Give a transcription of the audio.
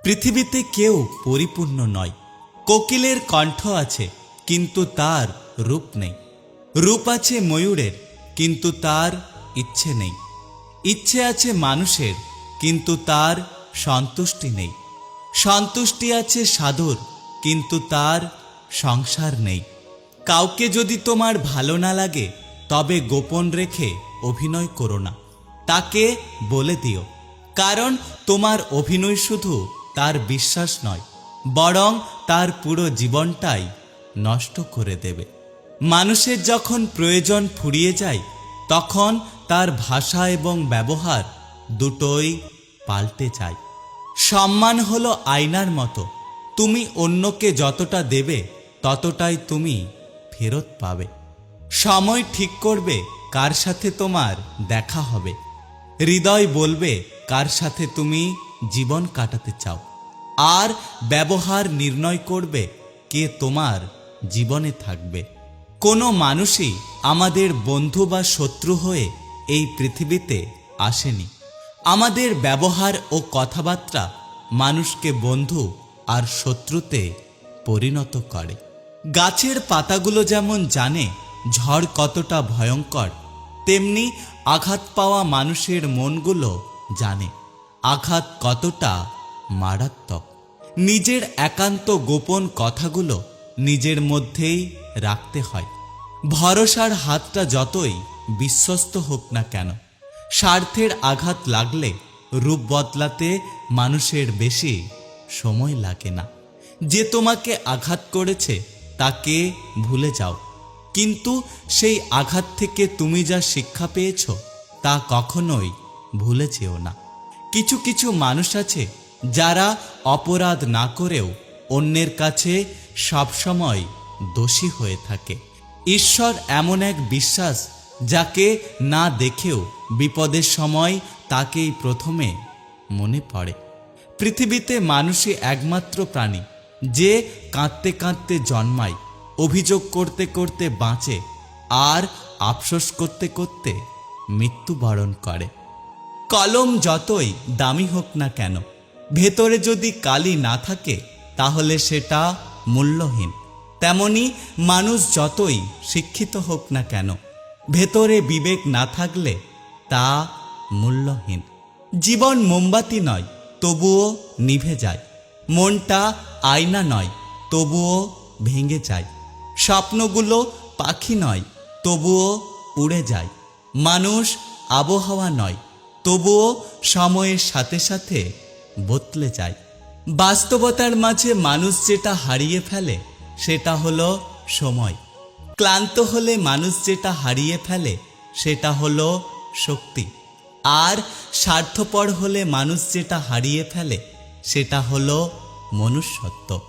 পৃথিবীতে কেউ পরিপূর্ণ নয়। কোকিলের কণ্ঠ আছে কিন্তু তার রূপ নেই। রূপ আছে ময়ূরের কিন্তু তার ইচ্ছে নেই। ইচ্ছে আছে মানুষের কিন্তু তার সন্তুষ্টি নেই। সন্তুষ্টি আছে সাধুর কিন্তু তার সংসার নেই। কাউকে যদি তোমার ভালো না লাগে তবে গোপন রেখে অভিনয় করো না, তাকে বলে দিও। কারণ তোমার অভিনয় শুধু তার বিশ্বাস নয়, বরং তার পুরো জীবনটাই নষ্ট করে দেবে। মানুষের যখন প্রয়োজন ফুরিয়ে যায় তখন তার ভাষা এবং ব্যবহার দুটোই পাল্টে যায়। সম্মান হলো আয়নার মতো, তুমি অন্যকে যতটা দেবে ততটাই তুমি ফেরত পাবে। সময় ঠিক করবে কার সাথে তোমার দেখা হবে। হৃদয় বলবে কার সাথে তুমি জীবন কাটাতে চাও। আর ব্যবহার নির্ণয় করবে কে তোমার জীবনে থাকবে। কোনো মানুষই আমাদের বন্ধু বা শত্রু হয়ে এই পৃথিবীতে আসেনি। আমাদের ব্যবহার ও কথাবার্তা মানুষকে বন্ধু আর শত্রুতে পরিণত করে। গাছের পাতাগুলো যেমন জানে ঝড় কতটা ভয়ঙ্কর, তেমনি আঘাত পাওয়া মানুষের মনগুলো জানে আঘাত কতটা মারাত্মক। নিজের একান্ত গোপন কথাগুলো নিজের মধ্যেই রাখতে হয়। ভরসার হাতটা যতই বিশ্বস্ত হোক না কেন, স্বার্থের আঘাত লাগলে রূপ বদলাতে মানুষের বেশি সময় লাগে না। যে তোমাকে আঘাত করেছে তাকে ভুলে যাও, কিন্তু সেই আঘাত থেকে তুমি যা শিক্ষা পেয়েছ তা কখনোই ভুলে যেও না। কিছু কিছু মানুষ আছে যারা অপরাধ না করেও অন্যের কাছে সবসময় দোষী হয়ে থাকে। ঈশ্বর এমন এক বিশ্বাস যাকে না দেখেও বিপদের সময় তাকেই প্রথমে মনে পড়ে। পৃথিবীতে মানুষই একমাত্র প্রাণী যে কাঁদতে কাঁদতে জন্মায়, অভিযোগ করতে করতে বাঁচে আর আফসোস করতে করতে মৃত্যুবরণ করে। কলম যতই দামি হোক না কেন, ভেতরে যদি কালি না থাকে তাহলে সেটা মূল্যহীন। তেমনি মানুষ যতই শিক্ষিত হোক না কেন, ভেতরে বিবেক না থাকলে তা মূল্যহীন। জীবন মোমবাতি নয়, তবুও নিভে যায়। মনটা আয়না নয়, তবুও ভেঙে যায়। স্বপ্নগুলো পাখি নয়, তবুও উড়ে যায়। মানুষ আবহাওয়া নয়, তবুও সময়ের সাথে সাথে বদলে যায়। বাস্তবতার মাঝে মানুষ যেটা হারিয়ে ফেলে সেটা হলো সময়। ক্লান্ত হলে মানুষ যেটা হারিয়ে ফেলে সেটা হলো শক্তি। আর স্বার্থপর হলে মানুষ যেটা হারিয়ে ফেলে সেটা হলো মনুষ্যত্ব।